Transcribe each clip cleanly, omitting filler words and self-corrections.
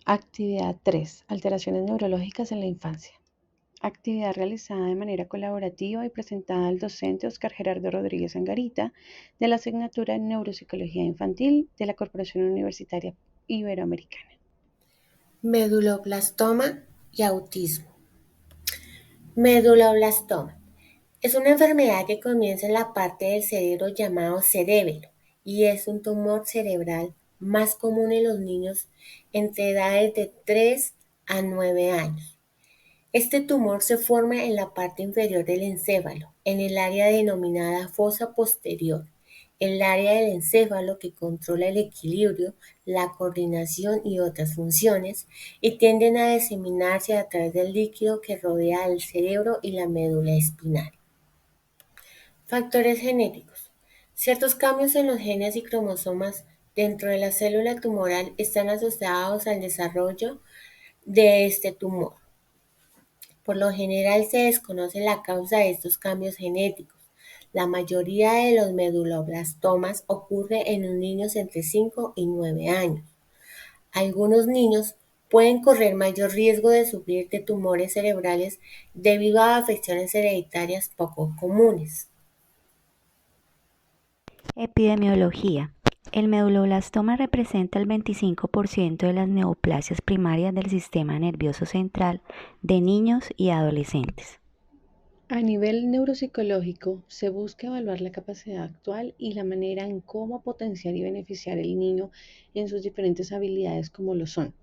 Actividad 3. Alteraciones neurológicas en la infancia. Actividad realizada de manera colaborativa y presentada al docente Oscar Gerardo Rodríguez Angarita de la asignatura de Neuropsicología Infantil de la Corporación Universitaria Iberoamericana. Meduloblastoma y autismo. Meduloblastoma es una enfermedad que comienza en la parte del cerebro llamado cerebelo y es un tumor cerebral más común en los niños entre edades de 3 a 9 años. Este tumor se forma en la parte inferior del encéfalo, en el área denominada fosa posterior, el área del encéfalo que controla el equilibrio, la coordinación y otras funciones, y tienden a diseminarse a través del líquido que rodea al cerebro y la médula espinal. Factores genéticos. Ciertos cambios en los genes y cromosomas dentro de la célula tumoral están asociados al desarrollo de este tumor. Por lo general se desconoce la causa de estos cambios genéticos. La mayoría de los meduloblastomas ocurre en los niños entre 5 y 9 años. Algunos niños pueden correr mayor riesgo de sufrir de tumores cerebrales debido a afecciones hereditarias poco comunes. Epidemiología. El meduloblastoma representa el 25% de las neoplasias primarias del sistema nervioso central de niños y adolescentes. A nivel neuropsicológico, se busca evaluar la capacidad actual y la manera en cómo potenciar y beneficiar al niño en sus diferentes habilidades como lo son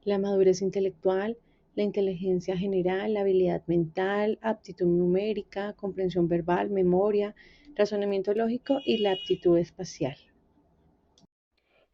la madurez intelectual, la inteligencia general, la habilidad mental, aptitud numérica, comprensión verbal, memoria, razonamiento lógico y la aptitud espacial.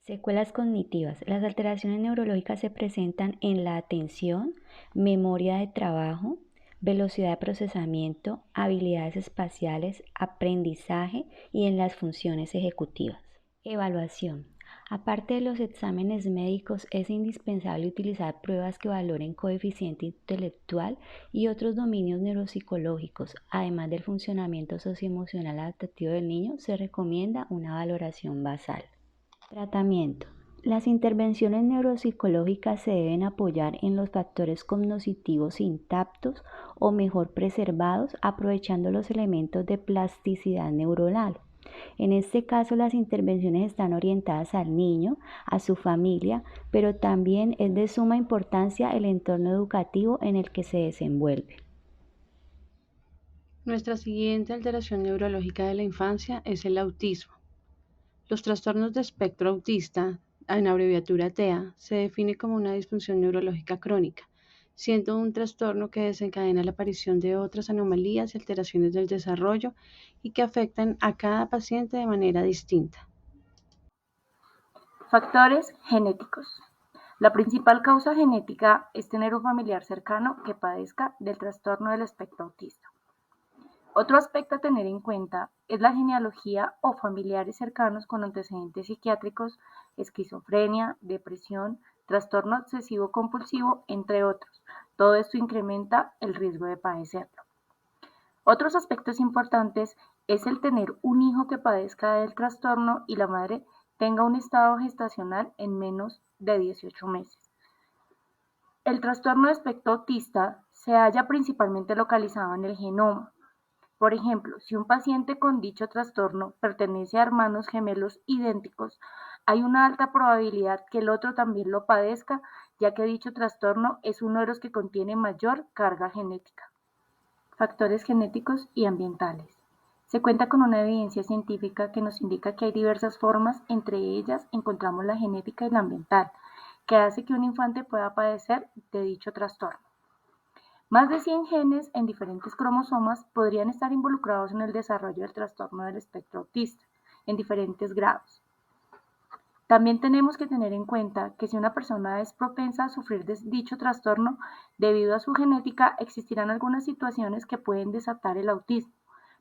Secuelas cognitivas. Las alteraciones neurológicas se presentan en la atención, memoria de trabajo, velocidad de procesamiento, habilidades espaciales, aprendizaje y en las funciones ejecutivas. Evaluación. Aparte de los exámenes médicos, es indispensable utilizar pruebas que valoren coeficiente intelectual y otros dominios neuropsicológicos. Además del funcionamiento socioemocional adaptativo del niño, se recomienda una valoración basal. Tratamiento. Las intervenciones neuropsicológicas se deben apoyar en los factores cognitivos intactos o mejor preservados, aprovechando los elementos de plasticidad neuronal. En este caso, las intervenciones están orientadas al niño, a su familia, pero también es de suma importancia el entorno educativo en el que se desenvuelve. Nuestra siguiente alteración neurológica de la infancia es el autismo. Los trastornos de espectro autista, en abreviatura TEA, se define como una disfunción neurológica crónica, siendo un trastorno que desencadena la aparición de otras anomalías y alteraciones del desarrollo y que afectan a cada paciente de manera distinta. Factores genéticos. La principal causa genética es tener un familiar cercano que padezca del trastorno del espectro autista. Otro aspecto a tener en cuenta es la genealogía o familiares cercanos con antecedentes psiquiátricos, esquizofrenia, depresión, trastorno obsesivo compulsivo, entre otros. Todo esto incrementa el riesgo de padecerlo. Otros aspectos importantes es el tener un hijo que padezca del trastorno y la madre tenga un estado gestacional en menos de 18 meses. El trastorno de espectro autista se halla principalmente localizado en el genoma. Por ejemplo, si un paciente con dicho trastorno pertenece a hermanos gemelos idénticos, hay una alta probabilidad que el otro también lo padezca, ya que dicho trastorno es uno de los que contiene mayor carga genética. Factores genéticos y ambientales. Se cuenta con una evidencia científica que nos indica que hay diversas formas, entre ellas encontramos la genética y la ambiental, que hace que un infante pueda padecer de dicho trastorno. Más de 100 genes en diferentes cromosomas podrían estar involucrados en el desarrollo del trastorno del espectro autista, en diferentes grados. También tenemos que tener en cuenta que si una persona es propensa a sufrir de dicho trastorno, debido a su genética, existirán algunas situaciones que pueden desatar el autismo,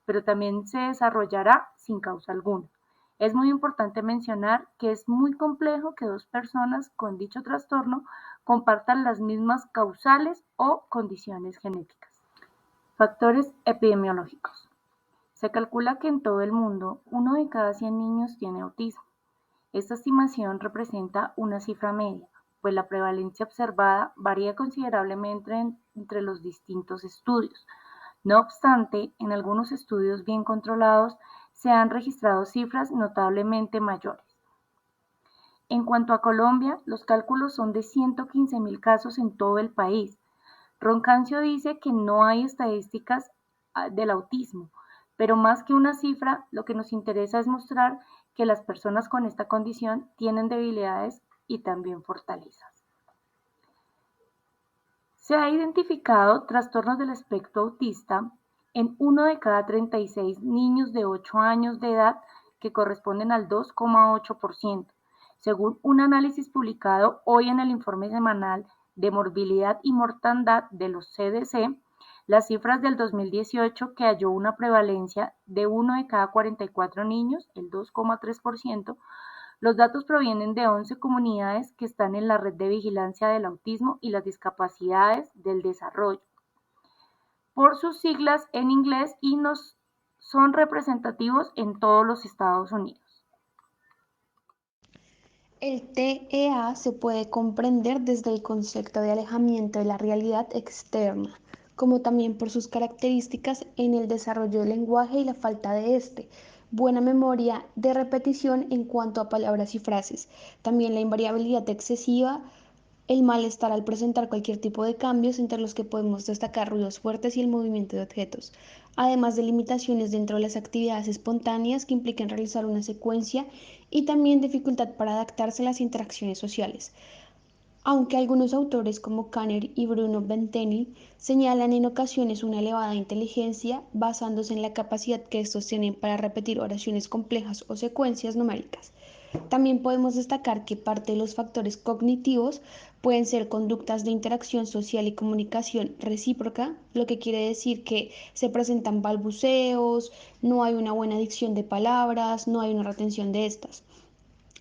pero también se desarrollará sin causa alguna. Es muy importante mencionar que es muy complejo que dos personas con dicho trastorno compartan las mismas causales o condiciones genéticas. Factores epidemiológicos. Se calcula que en todo el mundo, 1 de cada 100 niños tiene autismo. Esta estimación representa una cifra media, pues la prevalencia observada varía considerablemente entre los distintos estudios. No obstante, en algunos estudios bien controlados se han registrado cifras notablemente mayores. En cuanto a Colombia, los cálculos son de 115.000 casos en todo el país. Roncancio dice que no hay estadísticas del autismo, pero más que una cifra, lo que nos interesa es mostrar que las personas con esta condición tienen debilidades y también fortalezas. Se ha identificado trastornos del espectro autista en 1 de cada 36 niños de 8 años de edad, que corresponden al 2,8%, según un análisis publicado hoy en el informe semanal de morbilidad y mortandad de los CDC. Las cifras del 2018, que halló una prevalencia de 1 de cada 44 niños, el 2,3%. Los datos provienen de 11 comunidades que están en la Red de Vigilancia del Autismo y las Discapacidades del Desarrollo, por sus siglas en inglés, y son representativos en todos los Estados Unidos. El TEA se puede comprender desde el concepto de alejamiento de la realidad externa, como también por sus características en el desarrollo del lenguaje y la falta de este, buena memoria de repetición en cuanto a palabras y frases, también la invariabilidad excesiva, el malestar al presentar cualquier tipo de cambios, entre los que podemos destacar ruidos fuertes y el movimiento de objetos, además de limitaciones dentro de las actividades espontáneas que impliquen realizar una secuencia, y también dificultad para adaptarse a las interacciones sociales. Aunque algunos autores como Kanner y Bruno Bentenni señalan en ocasiones una elevada inteligencia basándose en la capacidad que estos tienen para repetir oraciones complejas o secuencias numéricas. También podemos destacar que parte de los factores cognitivos pueden ser conductas de interacción social y comunicación recíproca, lo que quiere decir que se presentan balbuceos, no hay una buena dicción de palabras, no hay una retención de estas.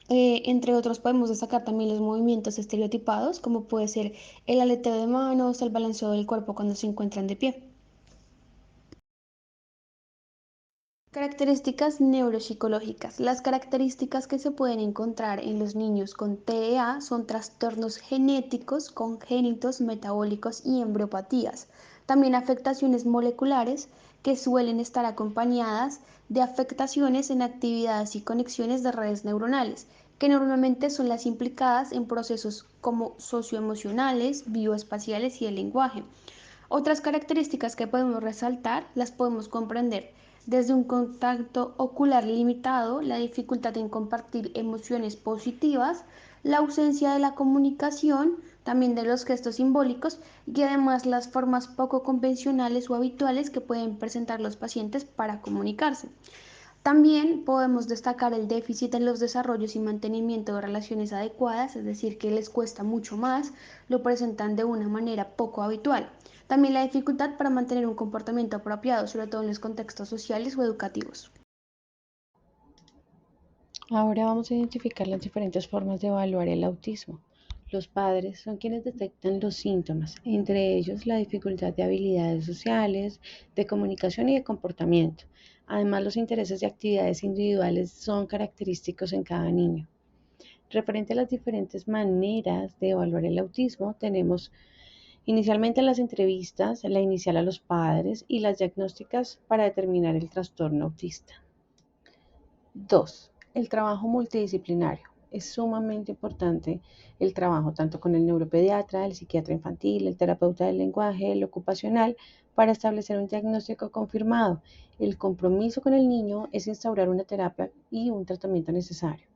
Entre otros podemos destacar también los movimientos estereotipados, como puede ser el aleteo de manos, el balanceo del cuerpo cuando se encuentran de pie. Características neuropsicológicas. Las características que se pueden encontrar en los niños con TEA son trastornos genéticos, congénitos, metabólicos y embriopatías. También afectaciones moleculares que suelen estar acompañadas de afectaciones en actividades y conexiones de redes neuronales, que normalmente son las implicadas en procesos como socioemocionales, bioespaciales y el lenguaje. Otras características que podemos resaltar las podemos comprender desde un contacto ocular limitado, la dificultad en compartir emociones positivas, la ausencia de la comunicación, también de los gestos simbólicos, y además las formas poco convencionales o habituales que pueden presentar los pacientes para comunicarse. También podemos destacar el déficit en los desarrollos y mantenimiento de relaciones adecuadas, es decir, que les cuesta mucho más, lo presentan de una manera poco habitual. También la dificultad para mantener un comportamiento apropiado, sobre todo en los contextos sociales o educativos. Ahora vamos a identificar las diferentes formas de evaluar el autismo. Los padres son quienes detectan los síntomas, entre ellos la dificultad de habilidades sociales, de comunicación y de comportamiento. Además, los intereses y actividades individuales son característicos en cada niño. Referente a las diferentes maneras de evaluar el autismo, tenemos inicialmente las entrevistas, la inicial a los padres y las diagnósticas para determinar el trastorno autista. 2. El trabajo multidisciplinario. Es sumamente importante el trabajo tanto con el neuropediatra, el psiquiatra infantil, el terapeuta del lenguaje, el ocupacional, para establecer un diagnóstico confirmado. El compromiso con el niño es instaurar una terapia y un tratamiento necesario.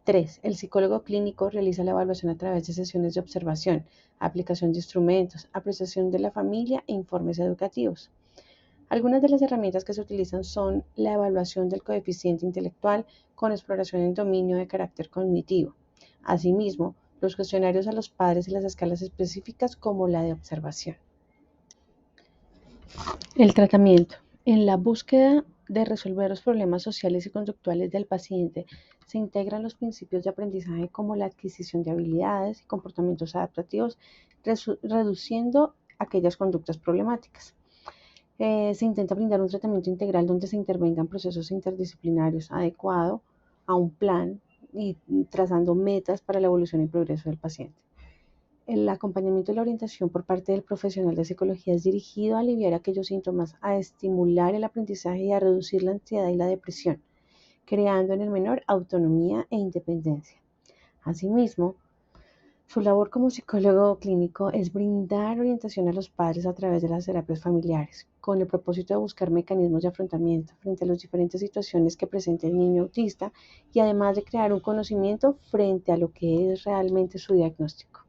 3. El psicólogo clínico realiza la evaluación a través de sesiones de observación, aplicación de instrumentos, apreciación de la familia e informes educativos. Algunas de las herramientas que se utilizan son la evaluación del coeficiente intelectual con exploración en dominio de carácter cognitivo. Asimismo, los cuestionarios a los padres y las escalas específicas como la de observación. El tratamiento. En la búsqueda de resolver los problemas sociales y conductuales del paciente, se integran los principios de aprendizaje como la adquisición de habilidades y comportamientos adaptativos, reduciendo aquellas conductas problemáticas. Se intenta brindar un tratamiento integral donde se intervengan procesos interdisciplinarios adecuado a un plan y trazando metas para la evolución y progreso del paciente. El acompañamiento y la orientación por parte del profesional de psicología es dirigido a aliviar aquellos síntomas, a estimular el aprendizaje y a reducir la ansiedad y la depresión, creando en el menor autonomía e independencia. Asimismo, su labor como psicólogo clínico es brindar orientación a los padres a través de las terapias familiares, con el propósito de buscar mecanismos de afrontamiento frente a las diferentes situaciones que presenta el niño autista y además de crear un conocimiento frente a lo que es realmente su diagnóstico.